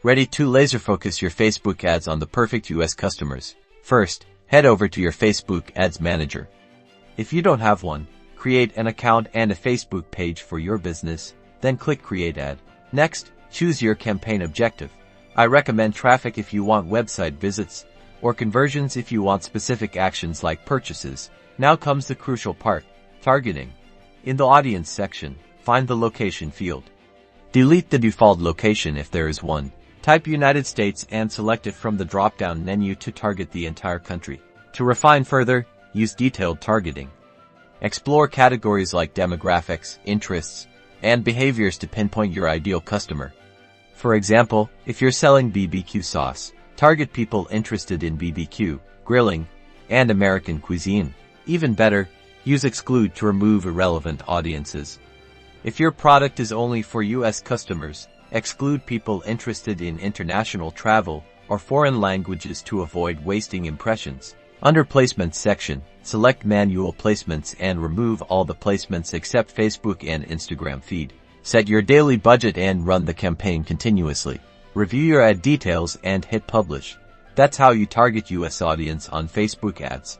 Ready to laser focus your Facebook ads on the perfect US customers. First, head over to your Facebook Ads Manager. If you don't have one, create an account and a Facebook page for your business, then click Create Ad. Next, choose your campaign objective. I recommend traffic if you want website visits, or conversions if you want specific actions like purchases. Now comes the crucial part, targeting. In the audience section, find the location field. Delete the default location if there is one. Type United States and select it from the drop-down menu to target the entire country. To refine further, use detailed targeting. Explore categories like demographics, interests, and behaviors to pinpoint your ideal customer. For example, if you're selling BBQ sauce, target people interested in BBQ, grilling, and American cuisine. Even better, use Exclude to remove irrelevant audiences. If your product is only for US customers, exclude people interested in international travel or foreign languages to avoid wasting impressions. Under Placements section, select Manual Placements and remove all the placements except Facebook and Instagram feed. Set your daily budget and run the campaign continuously. Review your ad details and hit Publish. That's how you target US audience on Facebook ads.